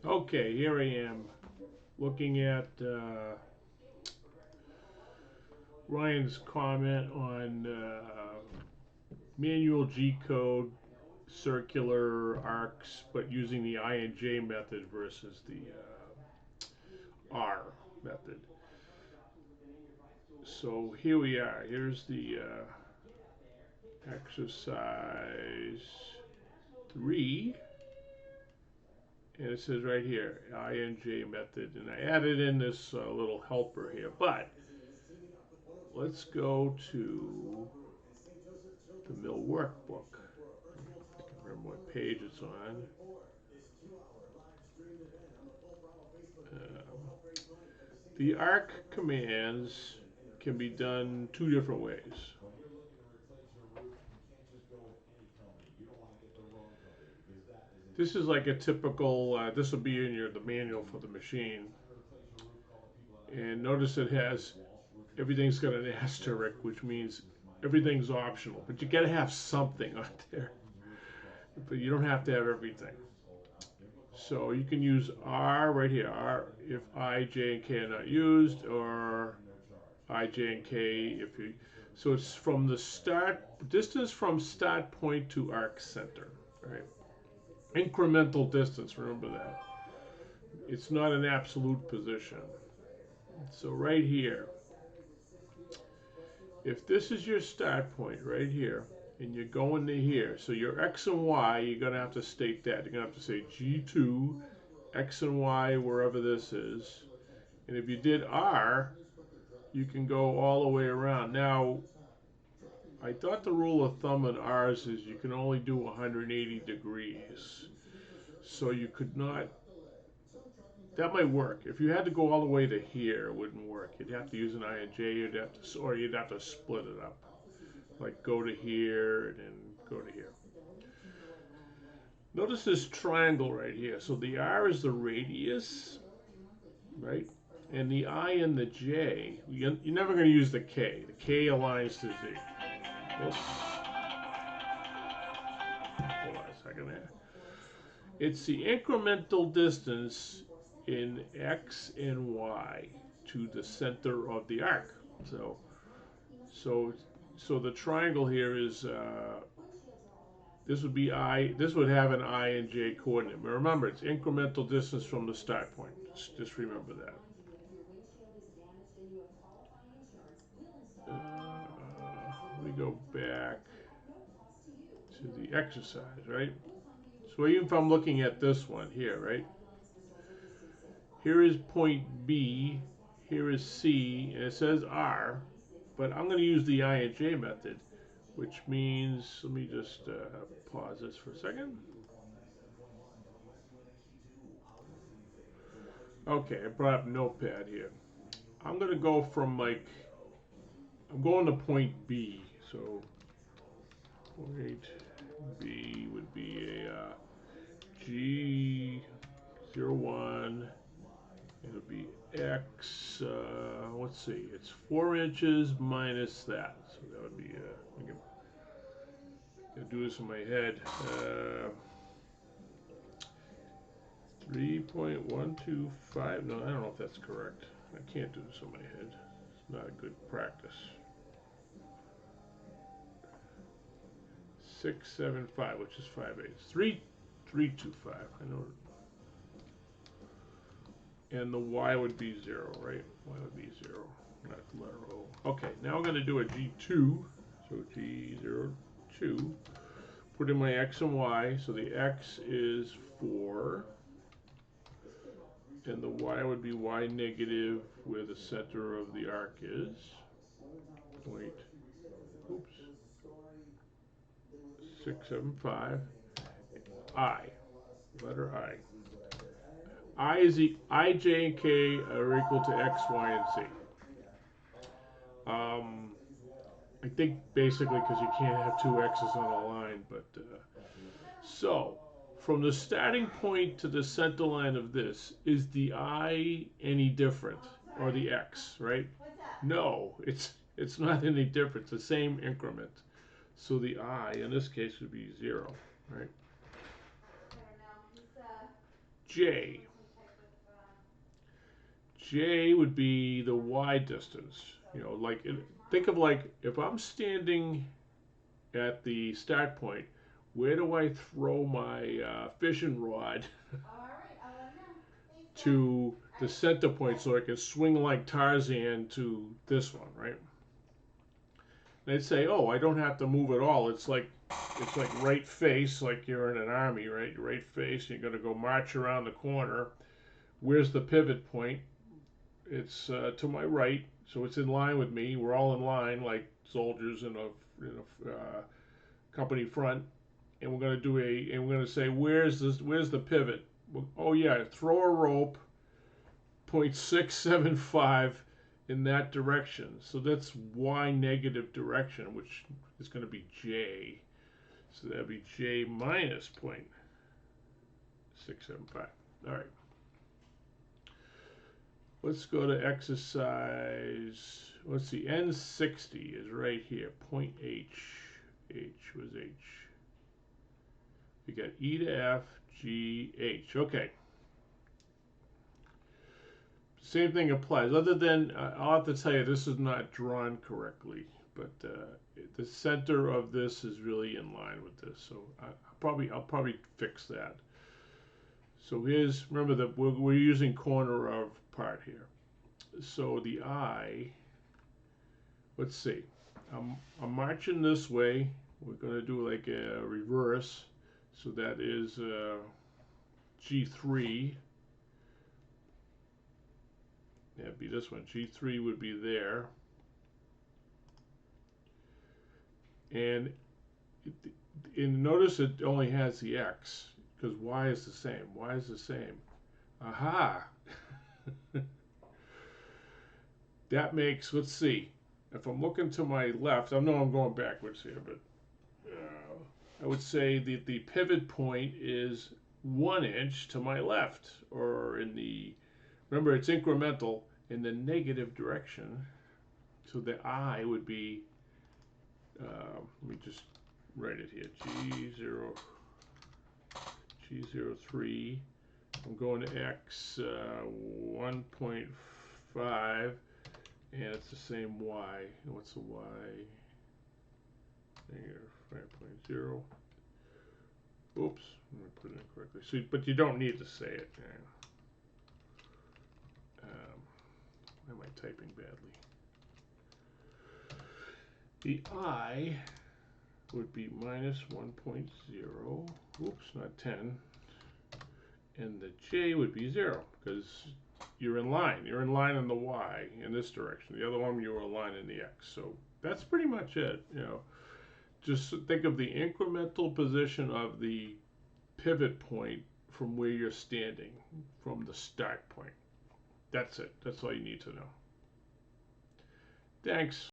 Okay, here I am looking at Ryan's comment on manual G code, circular arcs, but using the I and J method versus the R method. So here we are. Here's the exercise 3. And it says right here, I and J method. And I added in this little helper here. But let's go to the mill workbook. I can remember what page it's on. The arc commands can be done two different ways. This is like a typical, this will be in the manual for the machine. And notice it has, everything's got an asterisk, which means everything's optional. But you gotta have something on there. But you don't have to have everything. So you can use R right here, R if I, J, and K are not used, or I, J, and K if you. So it's from the start, distance from start point to arc center, right? Incremental distance, remember that. It's not an absolute position. So right here, if this is your start point right here, and you're going to here, so your X and Y, you're gonna have to state that. You're gonna have to say G2, X and Y, wherever this is. And if you did R, you can go all the way around. Now, I thought the rule of thumb in ours is you can only do 180 degrees. So you could not, that might work. If you had to go all the way to here, it wouldn't work. You'd have to use an I and J, or you'd have to split it up. Like go to here and then go to here. Notice this triangle right here. So the R is the radius, right? And the I and the J, you're never going to use the K. The K aligns to Z. Oops. Hold on a second there. It's the incremental distance in X and Y to the center of the arc. So, so, so the triangle here is this would be I. This would have an I and J coordinate. But remember, it's incremental distance from the start point. Just remember that. Let me go back to the exercise, right? So even if I'm looking at this one here, right? Here is point B, here is C, and it says R, but I'm going to use the I and J method, which means, let me just pause this for a second. Okay, I brought up Notepad here. I'm going to go from I'm going to point B, so point B would be a G01. It'll be X, let's see, it's 4 inches minus that. So that would be, I can do this in my head. 3.125, no, I don't know if that's correct. I can't do this in my head. It's not a good practice. 675, which is 5/8. 3.325, I know. And the Y would be 0, right? Y would be 0, not the letter O. Okay, now I'm going to do a G2. So G02. Put in my X and Y. So the X is 4. And the Y would be Y negative where the center of the arc is. Wait. Oops. 675. I. Letter I. I is the I, J, and K are equal to X, Y, and Z. I think basically because you can't have two X's on a line, but so from the starting point to the center line of this, is the I any different, or the X, right? No, it's not any different. It's the same increment. So the I in this case would be 0, right? J. J would be the Y distance. You know, like think of like if I'm standing at the start point, where do I throw my fishing rod to the center point so I can swing like Tarzan to this one, right? They'd say, oh, I don't have to move at all. It's like right face, like you're in an army, right? Right face. You're gonna go march around the corner. Where's the pivot point? It's to my right, so it's in line with me. We're all in line, like soldiers in a company front, and we're gonna say, where's the pivot? Well, oh yeah, throw a rope, 0.675 in that direction. So that's y negative direction, which is going to be j. So that'd be j minus 0.675. All right. Let's go to exercise. Let's see, N60 is right here. Point H. H was H. We got E to F, G, H. Okay. Same thing applies, other than I'll have to tell you this is not drawn correctly, but the center of this is really in line with this, so I'll probably fix that. So here's, remember that we're using corner of part here. So the I, let's see, I'm marching this way. We're going to do like a reverse, so that is G3. Yeah, it'd be this one. G3 would be there. And notice it only has the X, because Y is the same. Y is the same. Aha! That makes, let's see. If I'm looking to my left, I know I'm going backwards here, but I would say the pivot point is 1 inch to my left, or in the, remember it's incremental, in the negative direction. So the I would be, let me just write it here, G03. I'm going to X 1.5, and it's the same Y. And what's the Y? There, 5.0. Oops, let me put it in correctly. So, but you don't need to say it. Why am I typing badly? The I would be minus 1.0. Oops, not 10. And the J would be 0, because you're in line. You're in line on the Y in this direction. The other one, you were aligned in the X. So that's pretty much it. You know, just think of the incremental position of the pivot point from where you're standing, from the start point. That's it. That's all you need to know. Thanks.